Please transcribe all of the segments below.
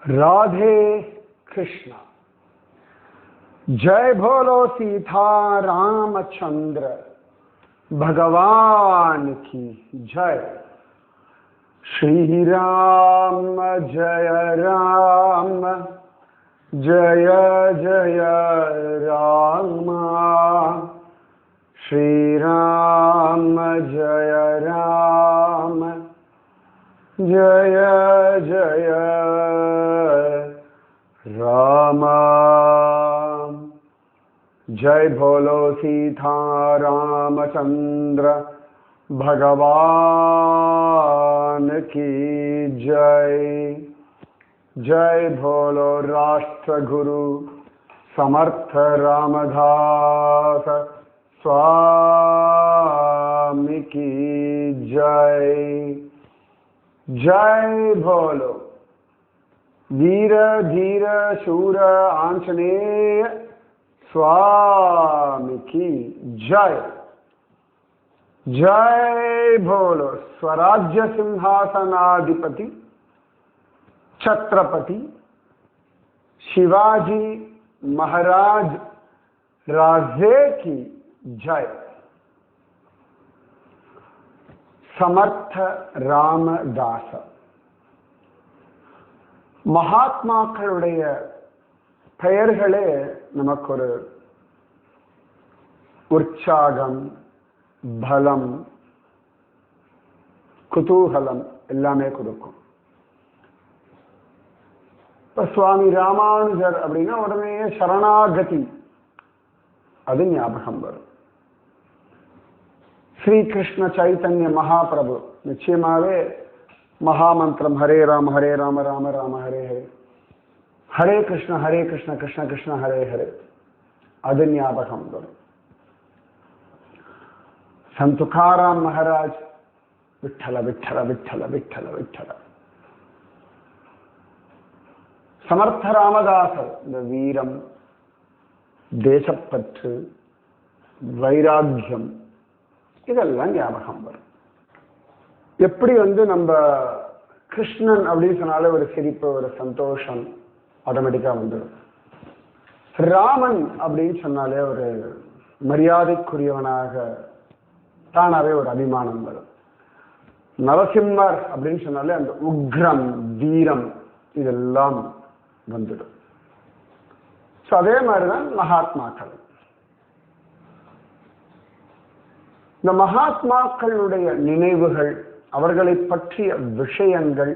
राधे कृष्णा। जय बोलो सीता रामचंद्र भगवान की जय। श्री राम जय राम जय जय राम। श्री राम जय राम जय जय राम। जय बोलो सीता रामचंद्र भगवान की जय। जय बोलो राष्ट्र गुरु समर्थ रामदास स्वामी की जय। जय बोलो वीर धीर शूर आंजनेय स्वामी की जय। जय बोलो स्वराज्य सिंहासनाधिपति छत्रपति शिवाजी महाराज राजे की जय। समर्थ रामदास மகாத்மாக்களுடைய பெயர்களே நமக்கு ஒரு உற்சாகம், பலம், குதூகலம் எல்லாமே கொடுக்கும். இப்ப சுவாமி ராமானுஜர் அப்படின்னா உடனே சரணாகதி அது ஞாபகம் வரும். ஸ்ரீ கிருஷ்ண சைத்தன்ய மகாபிரபு நிச்சயமாவே மகாமந்திரம் ஹரே ராம ராம ராம ஹரே ஹரே, ஹரே கிருஷ்ண கிருஷ்ண கிருஷ்ண ஹரே ஹரே அது ஞாபகம் வரும். சந்த் துகாராம் மகாராஜ் விட்டல விட்டல விட்டல விட்டல விட்டல. சமர்த்த ராமதாசர் இந்த வீரம், தேசப்பற்று, வைராக்கியம் இதெல்லாம் ஞாபகம் வரும். எப்படி நம்ம கிருஷ்ணன் அப்படின்னு சொன்னாலே ஒரு சிரிப்பு, ஒரு சந்தோஷம் ஆட்டோமேட்டிக்கா வந்துடும். ராமன் அப்படின்னு சொன்னாலே ஒரு மரியாதைக்குரியவனாக தானாவே ஒரு அபிமானம் வரும். நரசிம்மர் அப்படின்னு சொன்னாலே அந்த உக்ரம், வீரம் இதெல்லாம் வந்துடும். அதே மாதிரிதான் மகாத்மாக்கள். இந்த மகாத்மாக்களுடைய நினைவுகள், அவர்களை பற்றிய விஷயங்கள்,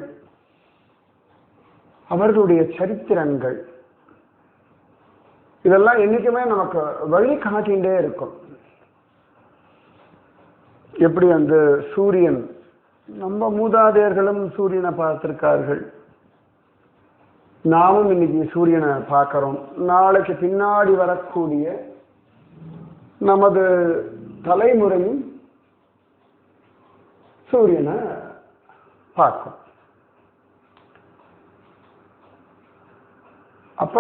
அவர்களுடைய சரித்திரங்கள் இதெல்லாம் என்னைக்குமே நமக்கு வழி காட்டிகிட்டே இருக்கும். எப்படி சூரியன், நம்ம மூதாதையர்களும் சூரியனை பார்த்திருக்கார்கள், நாமும் இன்னைக்கு சூரியனை பார்க்கிறோம். நாளைக்கு பின்னாடி வரக்கூடிய நமது தலைமுறையும் சூரியனை பார்க்கும். அப்ப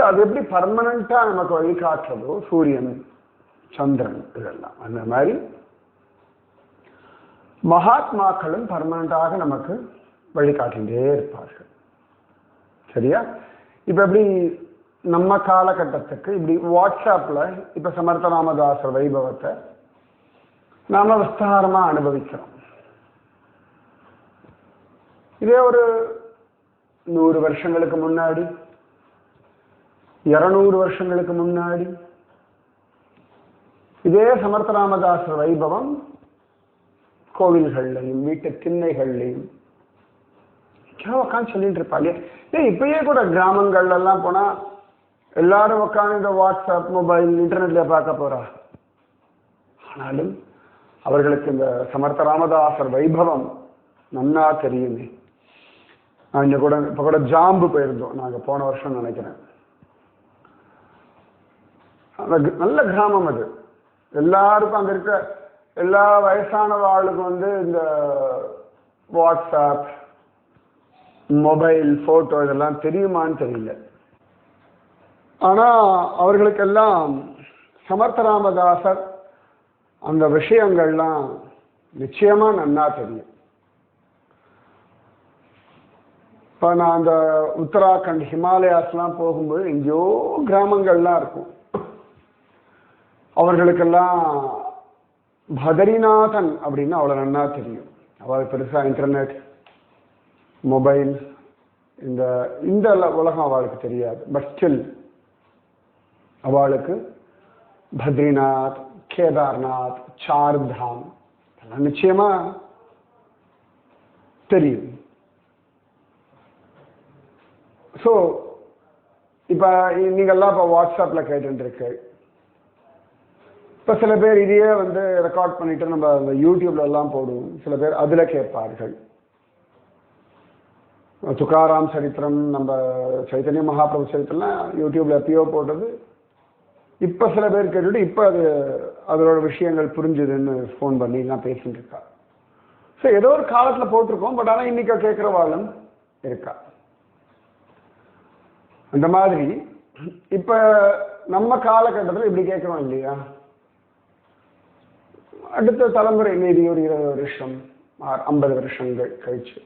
அது எப்படி பர்மனண்டா நமக்கு வழிகாட்டுறதோ சூரியன், சந்திரன் இதெல்லாம், அந்த மாதிரி மகாத்மாக்களும் பர்மனண்டாக நமக்கு வழிகாட்டிகிட்டே இருப்பார்கள். சரியா? இப்ப எப்படி நம்ம காலகட்டத்துக்கு இப்படி வாட்ஸ்அப்ல இப்ப சமர்த்த ராமதாசர் வைபவத்தை நாம விஸ்தாரமா அனுபவிக்கிறோம். இதே ஒரு 100 வருஷங்களுக்கு முன்னாடி, 200 வருஷங்களுக்கு முன்னாடி இதே சமர்த்த ராமதாசர் வைபவம் கோவில்கள்லையும் வீட்டு திண்ணைகள்லையும் உட்காந்து சொல்லிட்டு இருப்பாங்க. இப்பயே கூட கிராமங்கள்ல எல்லாம் போனா எல்லாரும் உட்காந்து இந்த வாட்ஸ்அப், மொபைல், இன்டர்நெட்ல பார்க்க போறா. ஆனாலும் அவர்களுக்கு இந்த சமர்த்த ராமதாசர் வைபவம் நன்னா தெரியுமே. நான் இப்ப கூட ஜாம்பு போயிருந்தோம் நாங்க போன வருஷம் நினைக்கிறேன். நல்ல கிராமம் அது. எல்லாருக்கும் அங்க இருக்க எல்லா வயசானவாளுக்கும் இந்த வாட்ஸ்அப், மொபைல், போட்டோ இதெல்லாம் தெரியுமான்னு தெரியல. ஆனா அவர்களுக்கெல்லாம் சமர்த்த ராமதாசர் அந்த விஷயங்கள்லாம் நிச்சயமா நன்னா தெரியும். இப்போ நான் அந்த உத்தராகண்ட் ஹிமாலயாஸ்லாம் போகும்போது எங்கேயோ கிராமங்கள்லாம் இருக்கும். அவர்களுக்கெல்லாம் பத்ரிநாதன் அப்படின்னு அவ்வளோ நன்னா தெரியும். அவள் பெருசாக இன்டர்நெட் மொபைல் இந்த இந்த உலகம் அவளுக்கு தெரியாது. பட் ஸ்டில் அவளுக்கு பத்ரிநாத், கேதார்நாத், சார்தாம் அதெல்லாம் நிச்சயமா தெரியும். ஸோ இப்போ நீங்கள்லாம் இப்போ வாட்ஸ்அப்பில் கேட்டுருக்கு. இப்போ சில பேர் இதையே வந்து ரெக்கார்ட் பண்ணிட்டு நம்ம அந்த யூடியூப்ல எல்லாம் போடுவோம். சில பேர் அதில் கேட்பார்கள். துக்காராம் சரித்திரம், நம்ம சைத்தன்ய மகாபிரபு சரித்திரம்லாம் யூடியூப்ல எப்பயோ போட்டது. இப்போ சில பேர் கேட்டுட்டு இப்போ அது அதோட விஷயங்கள் புரிஞ்சுதுன்னு ஃபோன் பண்ணி எல்லாம் பேசிட்டு இருக்கா. ஸோ ஏதோ ஒரு காலத்தில் போட்டிருக்கோம். பட் ஆனால் இன்னைக்கு கேட்குறவாளும் இருக்கா. அந்த மாதிரி இப்போ நம்ம காலகட்டத்தில் இப்படி கேட்குறோம் இல்லையா? அடுத்த தலைமுறை மீதி ஒரு 20 வருஷம் 50 வருஷங்கள் கழிச்சு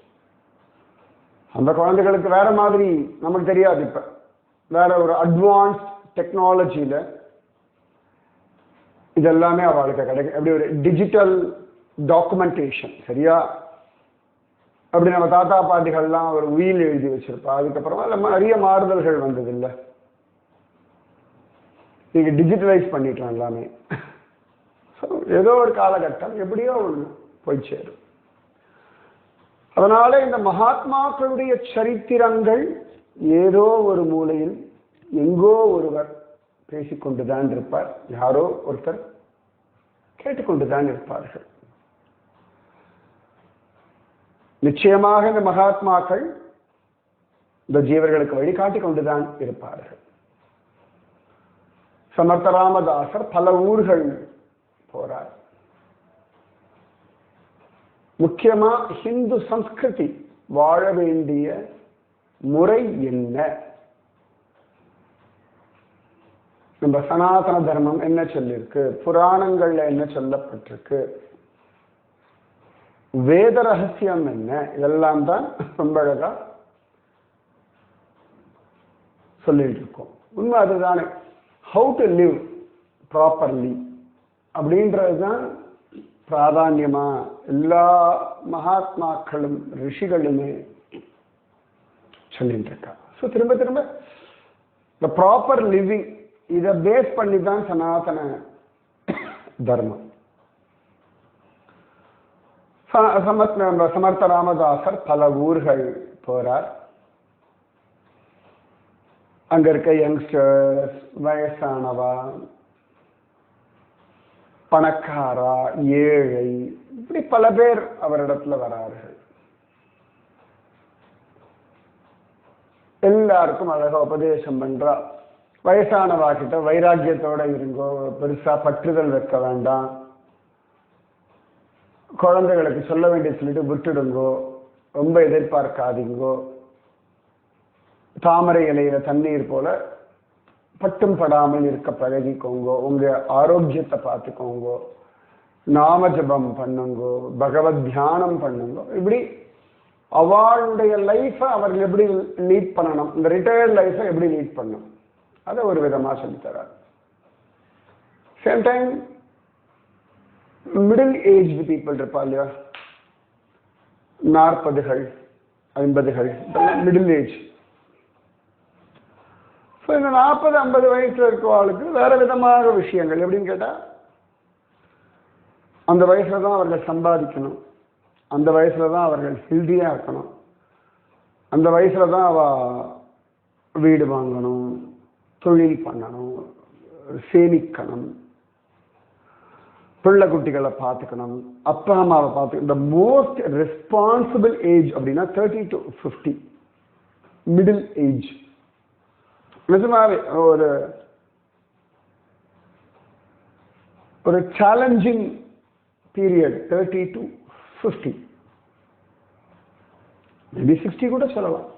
அந்த குழந்தைகளுக்கு வேற மாதிரி நமக்கு தெரியாது. இப்ப வேற ஒரு அட்வான்ஸ்ட் டெக்னாலஜியில இதெல்லாமே அவளுக்கு கிடைக்கும். எப்படி ஒரு டிஜிட்டல் டாக்குமெண்டேஷன் சரியா? அப்படி நம்ம தாத்தா பாட்டிகள்லாம் ஒரு உயில் எழுதி வச்சிருப்பா. அதுக்கப்புறமா நம்ம நிறைய மாறுதல்கள் வந்தது இல்லை. நீங்க டிஜிட்டலைஸ் பண்ணிட்டோம் எல்லாமே. ஏதோ ஒரு காலகட்டம் எப்படியோ ஒன்று போய் சேரும். அதனால இந்த மகாத்மாக்களுடைய சரித்திரங்கள் ஏதோ ஒரு மூலையில் எங்கோ ஒருவர் பேசிக்கொண்டுதான் இருப்பார். யாரோ ஒருத்தர் கேட்டுக்கொண்டுதான் இருப்பார்கள். நிச்சயமாக இந்த மகாத்மாக்கள் இந்த ஜீவர்களுக்கு வழிகாட்டி கொண்டுதான் இருப்பார்கள். சமர்த்த ராமதாசர் பல ஊர்கள் போறார். முக்கியமா ஹிந்து சம்ஸ்கிருதி வாழ வேண்டிய முறை என்ன, நம்ம சனாதன தர்மம் என்ன சொல்லிருக்கு, புராணங்கள்ல என்ன சொல்லப்பட்டிருக்கு, வேத ரகசியம் என்ன, இதெல்லாம் தான் ரொம்ப அழகா சொல்லிட்டு இருக்கோம். உண்மை அதுதானே. ஹவு டு லிவ் ப்ராப்பர்லி அப்படின்றதுதான் பிராதான்யமா எல்லா மகாத்மாக்களும் ரிஷிகளுமே சொல்லிட்டு இருக்கா. ஸோ திரும்ப திரும்ப இந்த ப்ராப்பர் லிவிங் இதை பேஸ் பண்ணி தான் சனாதன தர்மம். சமர்த்த ராமதாசர் பல ஊர்கள் போறார். அங்க இருக்க யங்ஸ்டர்ஸ், வயசானவா, பணக்காரா, ஏழை, இப்படி பல பேர் அவரிடத்துல வரார்கள். எல்லாருக்கும் அழகா உபதேசம் பண்றா. வயசானவா கிட்ட வைராக்கியத்தோட இருங்கோ, பெருசா பற்றுதல் வைக்க வேண்டாம், குழந்தைகளுக்கு சொல்ல வேண்டிய சொல்லிட்டு விட்டுடுங்கோ, ரொம்ப எதிர்பார்க்காதீங்கோ, தாமரை இலையில தண்ணீர் போல பட்டும் படாமல் இருக்க பழகிக்கோங்கோ, உங்க ஆரோக்கியத்தை பார்த்துக்கோங்கோ, நாம ஜபம் பண்ணுங்கோ, பகவத் தியானம் பண்ணுங்கோ. இப்படி அவளுடைய லைஃபை அவர்கள் எப்படி லீட் பண்ணணும், இந்த ரிட்டையர்ட் லைஃபை எப்படி லீட் பண்ணணும் அதை ஒரு விதமா சொல்லித்தரார். Same time middle age people இருப்பா இல்லையா, 40கள் 50கள் இதெல்லாம் மிடில் ஏஜ். ஸோ இந்த 40-50 வயசுல இருக்கிறவர்களுக்கு வேற விதமாக விஷயங்கள் எப்படின்னு கேட்டா, அந்த வயசுல தான் அவர்கள் சம்பாதிக்கணும், அந்த வயசுல தான் அவர்கள் ஹெல்தியா இருக்கணும், அந்த வயசுல தான் அவ வீடு வாங்கணும், தொழில் பண்ணணும், சேமிக்கணும், பிள்ளை குட்டிகளை பார்த்துக்கணும், அப்பா அம்மாவை பார்த்துக்கணும். த மோஸ்ட் ரெஸ்பான்சிபிள் ஏஜ் அப்படின்னா 30 to 50 மிடில் ஏஜ். நிஜமாவே ஒரு சேலஞ்சிங் பீரியட் 30 to 50, மேபி 60 கூட சொல்லலாம்.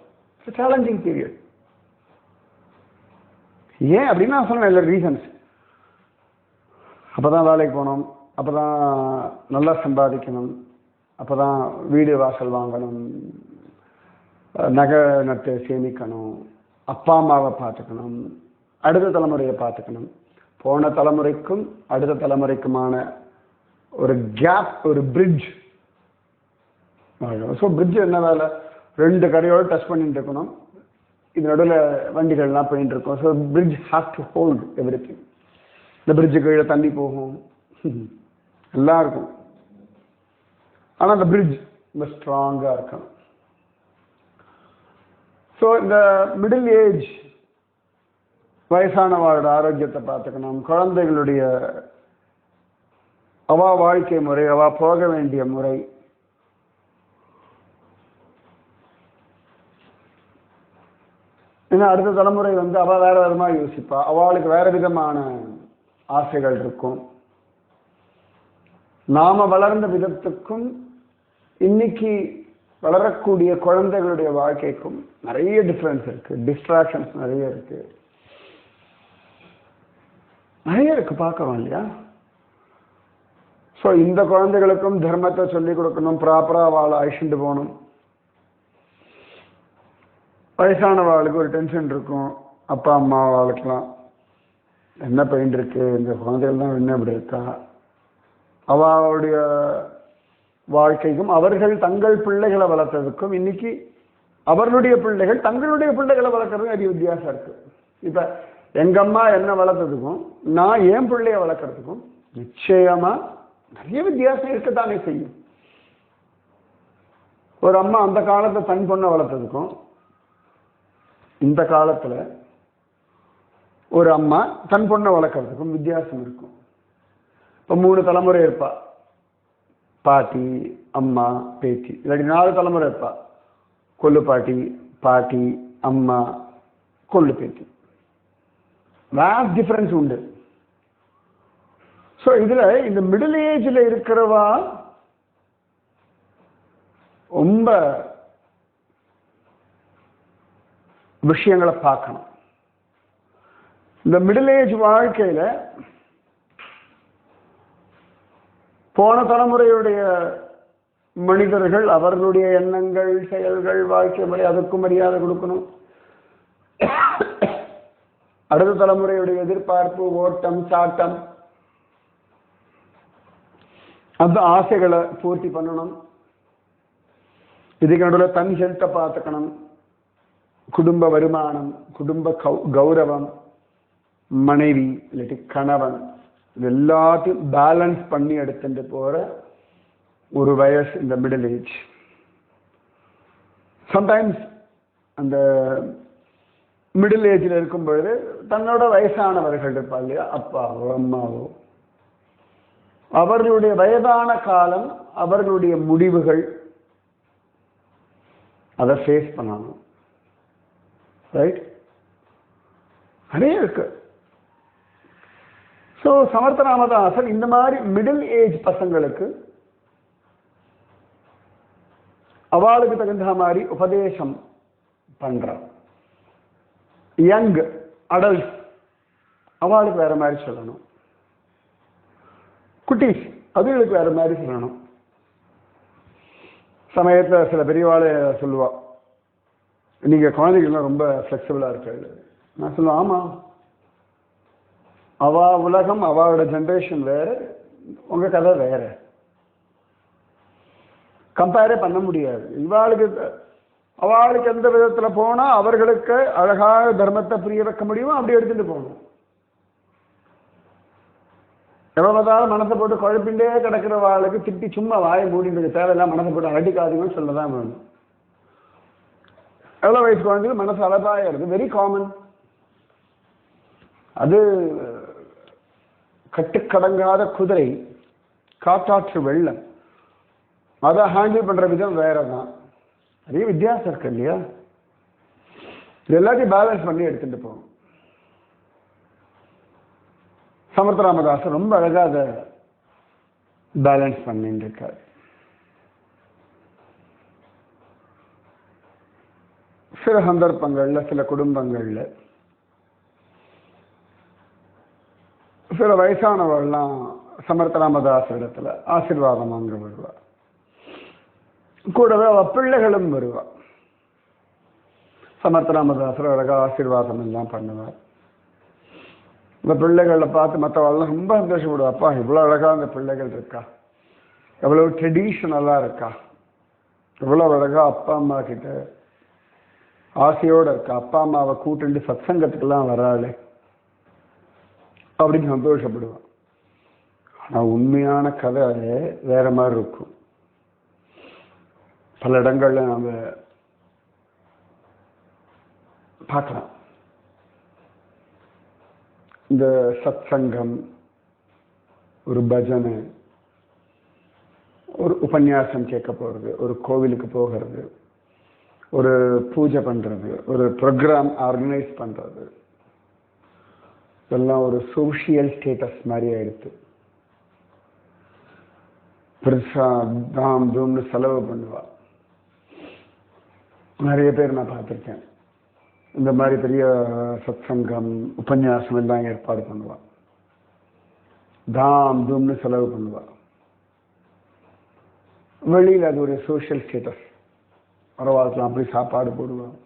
Challenging period. ஏன் அப்படின்னா சொன்ன இல்லை ரீசன்ஸ். அப்பதான் வேலைக்கு போனோம், அப்போ தான் நல்லா சம்பாதிக்கணும், அப்போ தான் வீடு வாசல் வாங்கணும், நகை நட்டு சேமிக்கணும், அப்பா அம்மாவை பார்த்துக்கணும், அடுத்த தலைமுறையை பார்த்துக்கணும். போன தலைமுறைக்கும் அடுத்த தலைமுறைக்குமான ஒரு கேப், ஒரு பிரிட்ஜ். ஸோ பிரிட்ஜ் என்ன வேலை? ரெண்டு கரையோடு டச் பண்ணிட்டு இருக்கணும், இது நடுவில் வண்டிகள்லாம் போயிட்டு இருக்கும். So bridge has to hold every thing. இந்த பிரிட்ஜு கீழே தண்ணி போகும், எல்லாம் இருக்கும். ஆனால் அந்த பிரிட்ஜ் ரொம்ப ஸ்ட்ராங்காக இருக்கணும். ஸோ இந்த மிடில் ஏஜ் வயசானவாளோட ஆரோக்கியத்தை பார்த்துக்கணும், குழந்தைகளுடைய அவா வாழ்க்கை முறை, அவா போக வேண்டிய முறை, ஏன்னா அடுத்த தலைமுறை அவள் வேற விதமாக யோசிப்பா, அவளுக்கு வேற விதமான ஆசைகள் இருக்கும். நாம வளர்ந்த விதத்துக்கும் இன்னைக்கு வளரக்கூடிய குழந்தைகளுடைய வாழ்க்கைக்கும் நிறைய டிஃப்ரென்ஸ் இருக்கு, டிஸ்ட்ராக்ஷன்ஸ் நிறைய இருக்கு, பார்க்கலாம் இல்லையா? ஸோ இந்த குழந்தைகளுக்கும் தர்மத்தை சொல்லிக் கொடுக்கணும், ப்ராப்பராக அவளை அழிச்சுட்டு போகணும். வயசானவாளுக்கு ஒரு டென்ஷன் இருக்கும், அப்பா அம்மா வாழ்க்கலாம் என்ன பெயின் இருக்கு, இந்த குழந்தைகள் தான் என்ன இப்படி இருக்கா, அவளுடைய வாழ்க்கைக்கும் அவர்கள் தங்கள் பிள்ளைகளை வளர்த்ததுக்கும் இன்னைக்கு அவர்களுடைய பிள்ளைகள் தங்களுடைய பிள்ளைகளை வளர்க்கறதுக்கும் நிறைய வித்தியாசம் இருக்கு. இப்ப எங்க அம்மா என்ன வளர்த்ததுக்கும் நான் என் பிள்ளைய வளர்க்கறதுக்கும் நிச்சயமா நிறைய வித்தியாசம் இருக்கத்தானே செய்யும். ஒரு அம்மா அந்த காலத்தை தன் பொண்ணை வளர்த்ததுக்கும் இந்த காலத்துல ஒரு அம்மா தன் பொண்ணை வளர்க்கறதுக்கும் வித்தியாசம் இருக்கும். இப்போ 3 தலைமுறை இருப்பா, பாட்டி, அம்மா, பேத்தி. இல்லாட்டி 4 தலைமுறை இருப்பா, கொள்ளு பாட்டி, பாட்டி, அம்மா, கொள்ளு பேத்தி. வேஸ்ட் டிஃபரன்ஸ் உண்டு. ஸோ இதுல இந்த மிடில் ஏஜ்ல இருக்கிறவா ரொம்ப விஷயங்களை பார்க்கணும். இந்த மிடில் ஏஜ் வாழ்க்கையில போன தலைமுறையுடைய மனிதர்கள் அவர்களுடைய எண்ணங்கள், செயல்கள், வாழ்க்கை முறை அதுக்கும் மரியாதை கொடுக்கணும். அடுத்த தலைமுறையுடைய எதிர்பார்ப்பு, ஓட்டம், சாட்டம், அந்த ஆசைகளை பூர்த்தி பண்ணணும். இதுக்கு நடுவில் தன் ஹெல்த்தை பார்த்துக்கணும், குடும்ப வருமானம், குடும்ப கௌரவம், மனைவி இல்லாட்டி கணவன், இது எல்லாத்தையும் பேலன்ஸ் பண்ணி எடுத்துட்டு போற ஒரு வயசு இந்த மிடில் ஏஜ். சம்டைம்ஸ் அந்த மிடில் ஏஜில் இருக்கும் பொழுது தன்னோட வயசானவர்கள் இருப்பாங்க இல்லையா, அப்பாவோ அம்மாவோ, அவர்களுடைய வயதான காலம், அவர்களுடைய முடிவுகள், அதை ஃபேஸ் பண்ணணும். ரைட்? நிறைய இருக்கு. ஸோ சமர்த்த ராமதாசன் இந்த மாதிரி மிடில் ஏஜ் பசங்களுக்கு அவளுக்கு தகுந்த மாதிரி உபதேசம் பண்றான். யங் அடல்ட் அவளுக்கு வேற மாதிரி சொல்லணும், குட்டீஸ் அதுகளுக்கு வேற மாதிரி சொல்லணும். சமயத்தில் சில பெரியவாளை சொல்லுவா, நீங்க குழந்தைகள்லாம் ரொம்ப ஃப்ளெக்சிபிளா இருக்காது. நான் சொல்லுவேன், ஆமா, அவ உலகம், அவளோட ஜென்ரேஷன் வேற, உங்க கதை வேற, கம்பேரே பண்ண முடியாது. அவளுக்கு எந்த விதத்துல போனா அவர்களுக்கு அழகாக தர்மத்தை புரிய வைக்க முடியுமோ அப்படி எடுத்துட்டு போகணும். எவ்வளவுதான் மனசை போட்டு குழப்பிண்டே கிடக்கிற வாளுக்கு திட்டி சும்மா வாயை மூடிட்டு தேவையில்லாம் மனசை போட்டு அடிக்காதீங்கன்னு சொல்லதான் வேணும். எவ்வளவு வயசு குழந்தைங்க மனசு அழகாக இருக்கு, வெரி காமன். அது கட்டுக்கடங்காத குதிரை, காற்றாற்று வெள்ளம், அதை ஹேண்டில் பண்ற விதம் வேறதான். நிறைய வித்தியாசம் இருக்கு இல்லையா? இது எல்லாத்தையும் பேலன்ஸ் பண்ணி எடுத்துட்டு போகும். சமர்த்த ராமதாசன் ரொம்ப அழகா அதை பேலன்ஸ் பண்ணிட்டு இருக்காரு. சில சந்தர்ப்பங்கள்ல, சில குடும்பங்கள்ல சில வயசானவர்கள்லாம் சமர்த்த ராமதாஸ் இடத்துல ஆசீர்வாதம் வாங்க வருவா. கூடவே அவ பிள்ளைகளும் வருவா. சமர்த்த ராமதாசர் அழகா ஆசீர்வாதம் எல்லாம் பண்ணுவார். இந்த பிள்ளைகளை பார்த்து மற்றவெல்லாம் ரொம்ப சந்தோஷப்படுவா. அப்பா இவ்வளோ அழகா அந்த பிள்ளைகள் இருக்கா, எவ்வளவு ட்ரெடிஷ்னலாக இருக்கா, எவ்வளோ அழகா அப்பா அம்மா கிட்ட ஆசையோடு இருக்கா, அப்பா அம்மாவை கூட்டுண்டு சத்சங்கத்துக்கெல்லாம் வராளே அப்படின்னு சந்தோஷப்படுவான். ஆனால் உண்மையான கதை வேற மாதிரி இருக்கும். பல இடங்கள்ல நம்ம பார்க்கலாம். இந்த சத்சங்கம், ஒரு பஜனை, ஒரு உபன்யாசம் கேட்க போகிறது, ஒரு கோவிலுக்கு போகிறது, ஒரு பூஜை பண்ணுறது, ஒரு ப்ரோக்ராம் ஆர்கனைஸ் பண்ணுறது, இதெல்லாம் ஒரு சோஷியல் ஸ்டேட்டஸ் மாதிரி ஆயிடுச்சு. பெருசா தாம் தூம்னு செலவு பண்ணுவா. நிறைய பேர் நான் பார்த்துருக்கேன். இந்த மாதிரி பெரிய சத்சங்கம் உபன்யாசம் எல்லாம் ஏற்பாடு பண்ணுவா. தாம் தூம்னு செலவு பண்ணுவா. வெளியில் அது ஒரு சோஷியல் ஸ்டேட்டஸ். பரவாயில்ல, அப்படி சாப்பாடு போடுவான்,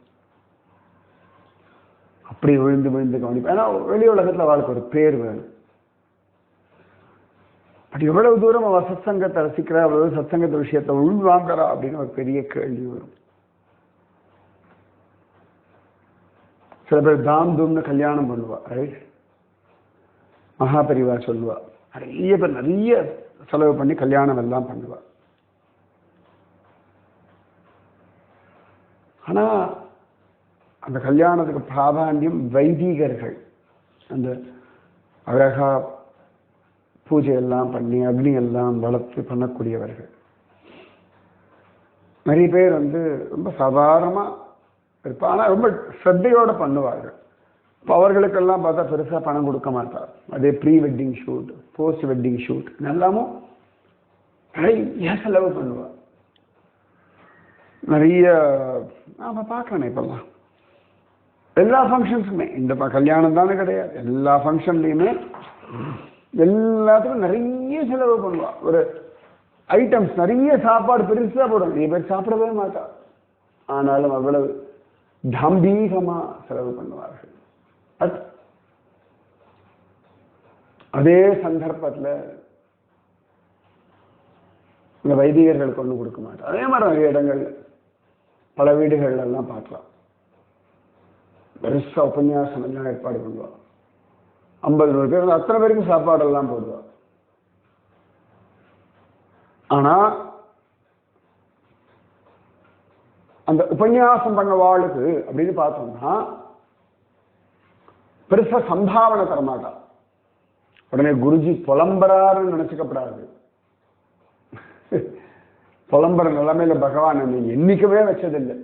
அப்படி விழுந்து விழுந்து கவனிப்பேன். ஏன்னா வெளி உலகத்தில் அவளுக்கு ஒரு பேர் வேணும். பட் எவ்வளவு தூரம் அவள் சத்சங்கத்தை ரசிக்கிறா, அவ்வளவு சத்சங்கத்தை விஷயத்தை உள்வாங்கிறா அப்படின்னு ஒரு பெரிய கேள்வி வரும். சில பேர் தாம் தூம்னு கல்யாணம் பண்ணுவா, ரைட்? மகாபரிவா சொல்லுவா, நிறைய பேர் நிறைய செலவு பண்ணி கல்யாணம் எல்லாம் பண்ணுவா. ஆனா அந்த கல்யாணத்துக்கு பிராதானியம் வைதிகர்கள், அந்த அழகா பூஜை எல்லாம் பண்ணி அக்னி எல்லாம் வளர்த்து பண்ணக்கூடியவர்கள். நிறைய பேர் ரொம்ப சாதாரணமா இருப்பா, ஆனால் ரொம்ப ஸ்ரத்தையோட பண்ணுவார்கள். இப்போ அவர்களுக்கெல்லாம் பார்த்தா பெருசாக பணம் கொடுக்க மாட்டார். அதே pre wedding shoot, post wedding shoot எல்லாமும் நிறைய செலவு பண்ணுவார். நிறைய நாம் பார்க்கணும். இப்பெல்லாம் எல்லா ஃபங்க்ஷன்ஸுமே, இந்த கல்யாணம் தானே கிடையாது, எல்லா ஃபங்க்ஷன்லையுமே எல்லாத்துக்கும் நிறைய செலவு பண்ணுவா. ஒரு ஐட்டம்ஸ் நிறைய சாப்பாடு பெருசாக போடும். நிறைய பேர் சாப்பிடவே மாட்டா, ஆனாலும் அவ்வளவு கம்பீரமா செலவு பண்ணுவார்கள். அதே சந்தர்ப்பத்தில் இந்த வைதிகர்கள் கொண்டு கொடுக்க மாட்டார். அதே மாதிரி நிறைய இடங்கள்ல பல வீடுகள் எல்லாம் பார்க்கலாம். பெருசா உபன்யாசம் எல்லாம் ஏற்பாடு பண்ணுவா. 50-100 பேர், அத்தனை பேருக்கு சாப்பாடெல்லாம் போடுவா. ஆனா அந்த உபன்யாசம் பண்ண வாளுக்கு அப்படின்னு பார்த்தோம்னா பெருசா சம்பாவனை தரமாட்டா. உடனே குருஜி புலம்பராருன்னு நினைச்சுக்கப்படாது. புலம்புற நிலைமையில பகவான் என்னைக்குமே வச்சதில்லை.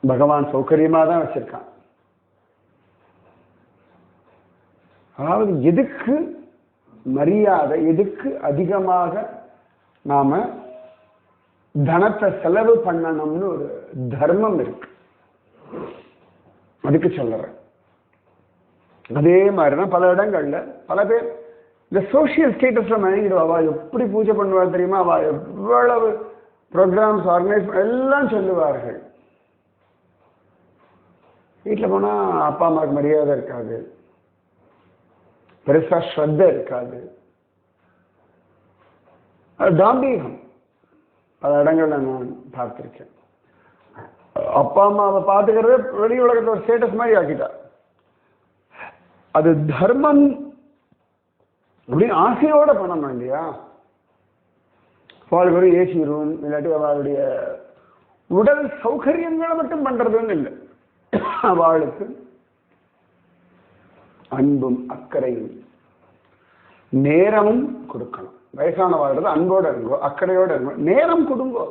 பகவான் சௌகரியமா தான் வச்சிருக்கான். அதாவது எதுக்கு மரியாதை, எதுக்கு அதிகமாக நாம தனத்தை செலவு பண்ணணும்னு ஒரு தர்மம் இருக்கு, அதுக்கு சொல்றேன். அதே மாதிரிதான் பல இடங்கள்ல பல பேர் இந்த சோசியல் ஸ்டேட்டஸ்ல மயங்கிடுவா. அவ எப்படி பூஜை பண்ணுவா தெரியுமா, அவ எவ்வளவு ப்ரோக்ராம்ஸ் ஆர்கனைஸ் எல்லாம் சொல்லுவார்கள். வீட்டில் போனா அப்பா அம்மாவுக்கு மரியாதை இருக்காது, பெருசா ஸ்ரத்த இருக்காது, தாம்பீகம் பல இடங்கள்ல நான் பார்த்திருக்கேன். அப்பா அம்மாவை பார்த்துக்கிறதே வெளி உலகத்துல ஒரு ஸ்டேட்டஸ் மாதிரி ஆக்கிட்டா. அது தர்மம் அப்படின்னு ஆசையோட பண்ணணும் இல்லையா? அவளுக்கு ஒரு ஏசி ரூம், இல்லாட்டி அவளுடைய உடல் சௌகரியங்களை மட்டும் பண்றதுன்னு இல்லை, அவளுக்கு அன்பும் அக்கறையும் நேரமும் கொடுக்கணும். வயசான வாழ்றது அன்போட இருங்கோ, அக்கறையோட இருங்கோ, நேரம் கொடுங்கோ.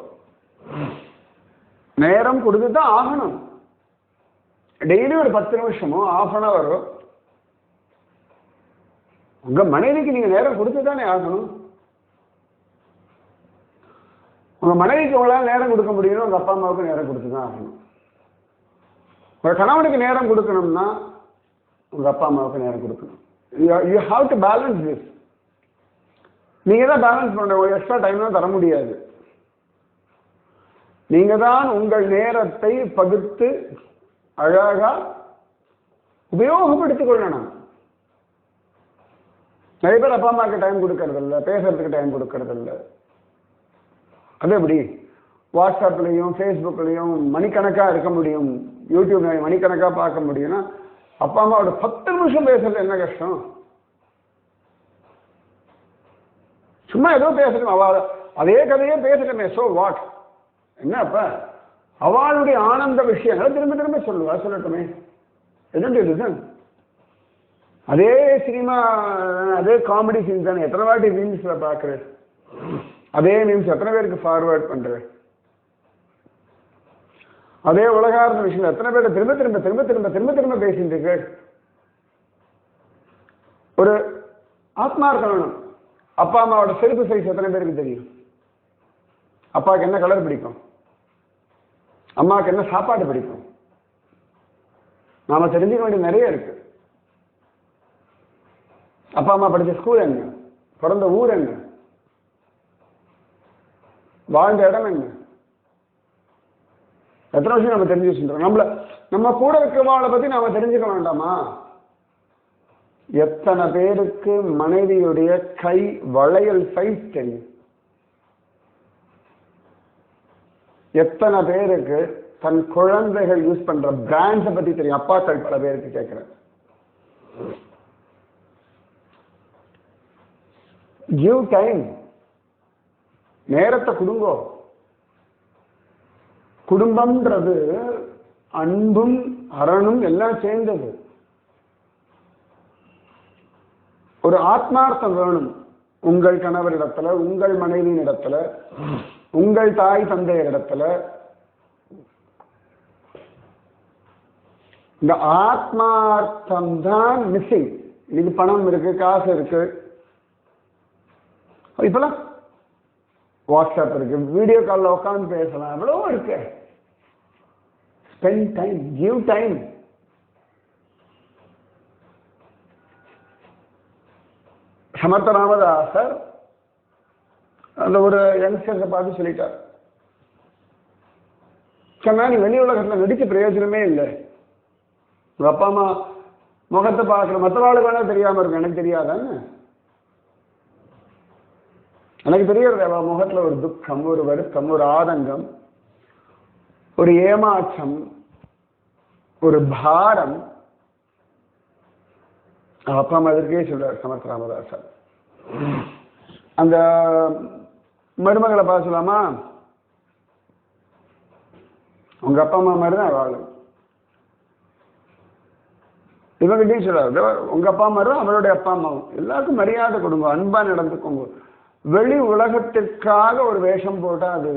நேரம் கொடுத்துதான் ஆகணும். டெய்லி ஒரு 10 நிமிஷமோ ½ அன் ஹவரோ உங்க மனைவிக்கு நீங்க நேரம் கொடுத்துதானே ஆகணும். உங்க மனைவிக்கு உங்களால் நேரம் கொடுக்க முடியணும், உங்க அப்பா அம்மாவுக்கு நேரம் கொடுத்துதான் ஆகணும். உங்க கணவனுக்கு நேரம் கொடுக்கணும்னா உங்க அப்பா அம்மாவுக்கு நேரம் கொடுக்கணும். You have to balance this. நீங்க தான் பேலன்ஸ் பண்ண, ஒரு எக்ஸ்ட்ரா டைம்லாம் தர முடியாது. நீங்க தான் உங்கள் நேரத்தை பகுத்து அழகா உபயோகப்படுத்திக் கொள்ளணும். நிறைய பேர் அப்பா அம்மாவுக்கு டைம் கொடுக்கறது இல்லை, பேசுறதுக்கு டைம் கொடுக்கறது இல்லை. அது எப்படி வாட்ஸ்அப்லையும் ஃபேஸ்புக்லையும் மணிக்கணக்காக இருக்க முடியும், யூடியூப்ல மணிக்கணக்காக பார்க்க முடியும்னா அப்பா அம்மாவோட 10 நிமிஷம் பேசுறது என்ன கஷ்டம்? சும்மா ஏதோ பேசணும், அவ அதே கதையே பேசணுமே, சோ வாட், என்ன அப்ப அவளுடைய ஆனந்த விஷயங்களை திரும்ப திரும்ப சொல்லுவா, சொல்லட்டுமே, என்ன? அதே சினிமா, அதே காமெடி சீன்ஸ் தானே எத்தனை வாட்டி மீம்ஸ்ல பாக்குறேன், அதே மீம்ஸ் எத்தனை பேருக்கு ஃபார்வர்ட் பண்றேன், அதே உலகார்ந்த விஷயம் எத்தனை பேர் திரும்ப திரும்ப திரும்ப திரும்ப திரும்ப திரும்ப பேசிட்டு இருக்கு. ஒரு ஆத்மார்த்தம் வேணும். அப்பா அம்மாவோட செருப்பு சைஸ் எத்தனை பேருக்கு தெரியும்? அப்பாவுக்கு என்ன கலர் பிடிக்கும், அம்மாவுக்கு என்ன சாப்பாடு பிடிக்கும், நாம தெரிஞ்சுக்க வேண்டிய நிறைய இருக்கு. அப்பா அம்மா படிச்ச ஸ்கூல் என்ன, பிறந்த ஊர் என்ன, வாழ்ந்த இடம் என்ன, எத்தனை விஷயம் நம்ம தெரிஞ்சு வச்சுருக்கோம். நம்ம கூட இருக்கிறவங்களை பத்தி நாம தெரிஞ்சுக்க வேண்டாமா? எத்தனை பேருக்கு மனைவியுடைய கை வளையல் சைஸ் தெரியும்? எத்தனை பேருக்கு தன் குழந்தைகள் யூஸ் பண்ற பிராண்ட்ஸை பத்தி தெரியும்? அப்பாக்கள் பல பேருக்கு கேட்கிறேன். கிவ் டைம், நேரத்தை கொடுங்கோ. குடும்பம்ன்றது அன்பும் அரணும் எல்லாம் சேர்ந்தது. ஒரு ஆத்மார்த்தம் வேணும். உங்கள் கணவரிடத்துல, உங்கள் மனைவியின் இடத்துல, உங்கள் தாய் தந்தையர் இடத்துல இந்த ஆத்மார்த்தம் தான் மிஸ்ஸிங். இன்னைக்கு பணம் இருக்கு, காசு இருக்கு, இப்பெல்லாம் வாட்ஸ்அப் இருக்கு, வீடியோ காலில் உட்காந்து பேசலாம், எவ்வளவோ இருக்கு. Spend time, give time. Samartha ராமதாசர் அந்த ஒரு யங்ஸ்டர்ஸை பார்த்து சொல்லிட்டார், சொன்னா நீ வெளி உலகத்தில் நடிச்ச பிரயோஜனமே இல்லை. உங்க அப்பா அம்மா முகத்தை பார்க்குற மற்றவாளுக்கு வேணா தெரியாம இருக்கும், எனக்கு தெரியாதான்னு. எனக்கு தெரியறது அவ முகத்துல ஒரு துக்கம், ஒரு வருத்தம், ஒரு ஆதங்கம், ஒரு ஏமாற்றம், ஒரு பாரம். அப்பா அம்மா அதற்கே சொல்றார் சமர்த்த ராமதாசர். அந்த மருமகளை பார்த்து சொல்லாமா, உங்க அப்பா அம்மா மாதிரி தான் வாழும். இவங்கிட்டையும் சொல்றாரு, உங்க அப்பா அம்மாரும் அவருடைய அப்பா அம்மாவும் எல்லாருக்கும் மரியாதை கொடுங்க, அன்பா நடந்துக்கோங்க. வெளி உலகத்திற்காக ஒரு வேஷம் போட்டா அது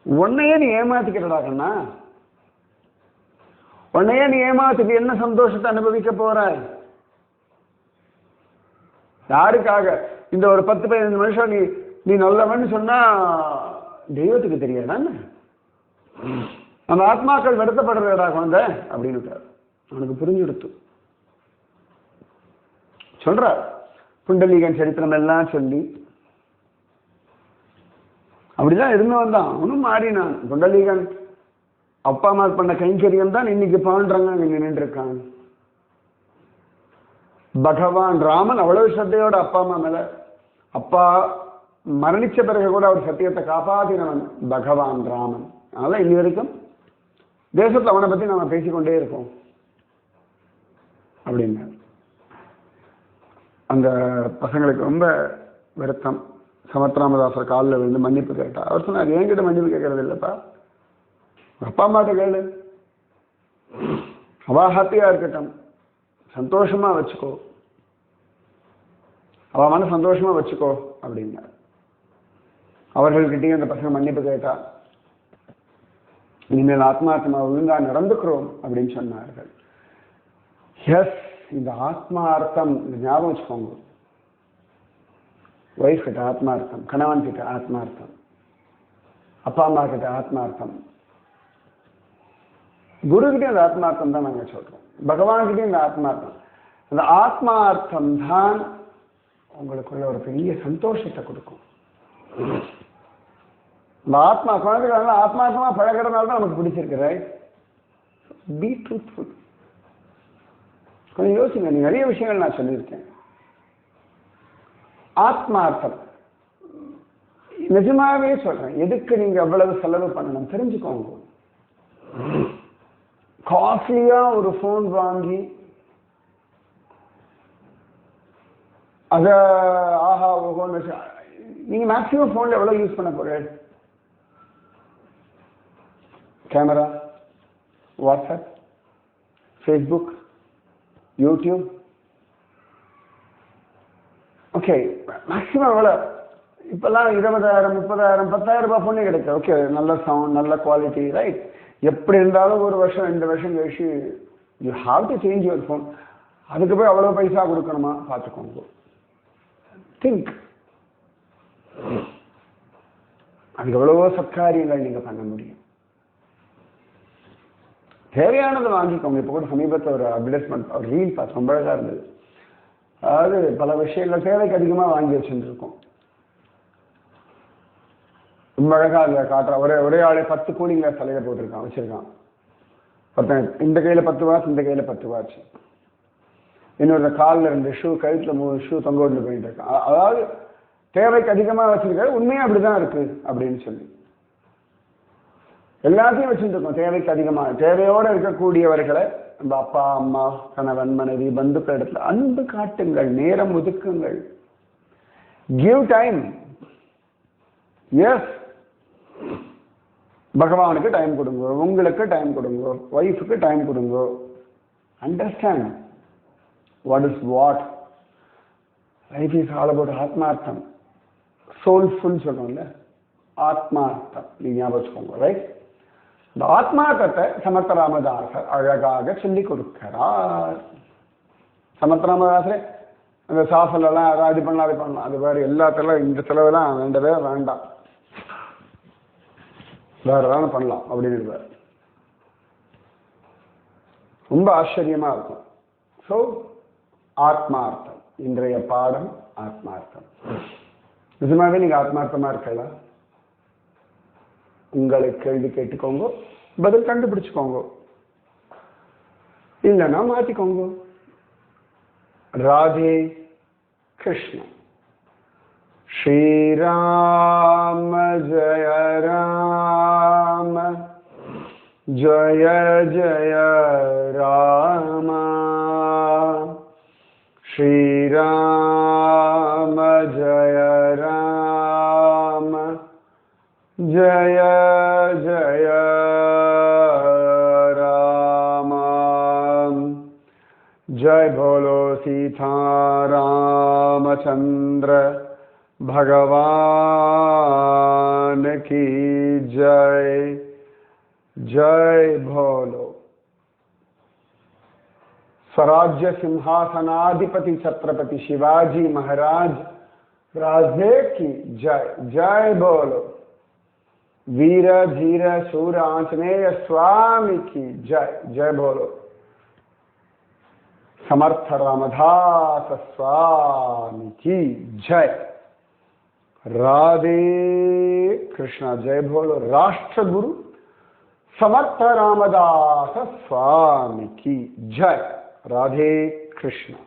உன்னையே நீ ஏமாத்திக்கிறடா கண்ணா. உன்னையே நீ ஏமாத்திட்டு என்ன சந்தோஷத்தை அனுபவிக்க போறாய்? யாருக்காக? இந்த ஒரு 10-15 நிமிஷம் நீ நல்லவன்னு சொன்னா தெய்வத்துக்கு தெரியாதான்னு. அந்த ஆத்மாக்கள் வருத்தப்படுறடா குழந்தை அப்படின்னு அவனுக்கு புரிஞ்சுடுத்து. சொல்ற புண்டலீகன் சரித்திரம் எல்லாம் சொல்லி அப்படிதான் இருந்து வந்தான். அவனும் மாறினான். புண்டலீகன் அப்பா அம்மா பண்ண கைங்கரியம் தான் இன்னைக்கு பாண்டுறாங்க நின்று இருக்காங்க. பகவான் ராமன் அவ்வளவு சத்தையோட அப்பா அம்மா மேல, அப்பா மரணிச்ச பிறகு கூட அவர் சத்தியத்தை காப்பாத்தினவன் பகவான் ராமன். அதனால இன்னி வரைக்கும் தேசத்துல அவனை பத்தி நம்ம பேசிக்கொண்டே இருக்கோம் அப்படின்னு. அந்த பசங்களுக்கு ரொம்ப வருத்தம். சமர்த்த ராமதாசர் காலில் விழுந்து மன்னிப்பு கேட்டா. அவர் சொன்னார், என்கிட்ட மன்னிப்பு கேட்கறது இல்லப்பா, அப்பா அம்மாட்ட கேளு, அவ ஹாப்பியா இருக்கட்டும், சந்தோஷமா வச்சுக்கோ, அவ மன சந்தோஷமா வச்சுக்கோ அப்படின்னார். அவர்கள்கிட்டயும் அந்த பசங்க மன்னிப்பு கேட்டா, இனிமேல் ஆத்மாத்மா ஒழுங்கா நடந்துக்கிறோம் அப்படின்னு சொன்னார்கள். எஸ், இந்த ஆத்மார்த்தம் ஞாபகம் வச்சுக்கோங்க. ஒய்ஃப் கிட்ட ஆத்மார்த்தம், கணவன் கிட்ட ஆத்மார்த்தம், அப்பா அம்மா கிட்ட ஆத்மார்த்தம், குருகிட்டே அந்த ஆத்மார்த்தம் தான் நாங்கள் சொல்றோம், பகவான்கிட்டே இந்த ஆத்மார்த்தம். அந்த ஆத்மார்த்தம் தான் உங்களுக்குள்ள ஒரு பெரிய சந்தோஷத்தை கொடுக்கும். இந்த ஆத்மா குழந்தைகள் ஆத்மார்த்தமா பழகிறதுனால தான் நமக்கு பிடிச்சிருக்கு. ரைட்? Be truthful. கொஞ்சம் யோசிங்க. நீ நிறைய விஷயங்கள் நான் சொல்லியிருக்கேன். ஆத்மார்த்தம் நிஜமாவே சொல்றேன். எதுக்கு நீங்க எவ்வளவு செலவு பண்ணணும் தெரிஞ்சுக்கோங்க. காஸ்ட்லியா ஒரு போன் வாங்கி அத ஆஹா ஓஹோன்னு நீங்க மேக்சிமம் போன்ல எவ்வளவு யூஸ் பண்ண போற? Camera, WhatsApp, Facebook, YouTube. Okay, maximum எவ்வளவு? இப்பெல்லாம் 20,000, 30,000, 10,000 ரூபாய் போனே கிடைக்கும். ஓகே, நல்ல சவுண்ட், நல்ல குவாலிட்டி. ரைட்? எப்படி இருந்தாலும் ஒரு வருஷம் 2 வருஷம் கழிச்சு you have to change your phone. அதுக்கு போய் அவ்வளவு பைசா கொடுக்கணுமா? பார்த்துக்கோங்க. திங்க். அதுக்கு எவ்வளவோ சத்காரியங்கள் நீங்க பண்ண முடியும். தேவையானதை வாங்கிக்கோங்க. இப்போ கூட சமீபத்தில் ஒரு அட்வர்டைஸ்மெண்ட், ஒரு ரீல் பார்த்து ரொம்ப அழகா இருந்தது. அதாவது பல விஷயங்கள் தேவைக்கு அதிகமாக வாங்கி வச்சுருக்கோம். ரொம்ப அழகா அதில் காட்டுற ஒரே ஆளே 10 கூலிங் கிளாஸ் தலையில போட்டிருக்கான், வச்சிருக்கான். இந்த கையில 10 வாட்ச், இந்த கையில 10 வாட்ச், இன்னொரு காலில் 2 ஷூ, கழுத்துல 3 ஷூ தொங்க விட்டு போயிட்டு இருக்கான். அதாவது தேவைக்கு அதிகமாக வச்சிருக்காரு. உண்மையா அப்படிதான் இருக்கு அப்படின்னு சொல்லி எல்லாத்தையும் வச்சுட்டு இருக்கோம். தேவைக்கு அதிகமாக தேவையோடு இருக்கக்கூடியவர்களை நம்ம அப்பா, அம்மா, கணவன், மனைவி, பந்துக்கள் இடத்துல அன்பு காட்டுங்கள், நேரம் ஒதுக்குங்கள். Give time. எஸ், பகவானுக்கு டைம் கொடுங்க, உங்களுக்கு டைம் கொடுங்க, ஒய்ஃபுக்கு டைம் கொடுங்க. Understand what is what. Life is all about ஆத்மார்த்தம். சோல்ஃபுல் சொல்றோம்ல, ஆத்மார்த்தம். நீங்க ஞாபகம் வச்சுக்கோங்க. ரைட்? இந்த ஆத்மார்த்தத்தை சமர்த்த ராமதாசர் அழகாக சொல்லிக் கொடுக்கிறார். சமர்த்த ராமதாசரே அந்த சாஃபல்லாம் அது பண்ணலாம், அது பண்ணலாம், அது வேறு எல்லாத்தெல்லாம் இந்த செலவெல்லாம் வேண்டவே வேண்டாம், வேற ஏதாவது பண்ணலாம் அப்படின்னு ரொம்ப ஆச்சரியமா இருக்கும். ஸோ ஆத்மார்த்தம் இன்றைய பாடம். ஆத்மார்த்தம். நிஜமாவே நீங்க ஆத்மார்த்தமா இருக்கலாம். உங்களை கேள்வி கேட்டுக்கோங்க, பதில் கண்டுபிடிச்சுக்கோங்க, இல்லைன்னா மாத்திக்கோங்க. ராதே கிருஷ்ண. ஸ்ரீராம ஜய ராம, ஜய ஜய ராம. ஸ்ரீராம ஜய ராம, ஜய ஜய ராம. जय बोलो सीता रामचंद्र भगवान की जय. जय बोलो. स्वराज्य सिंहासनाधिपति छत्रपति शिवाजी महाराज राजे की जय. जय बोलो. वीर धीर शूर आंजनेय स्वामी की जय. जय बोलो. समर्थ रामदास स्वामी की जय. राधे कृष्णा. जय बोलो. राष्ट्रगुरु समर्थ रामदास स्वामी की जय. राधे कृष्णा.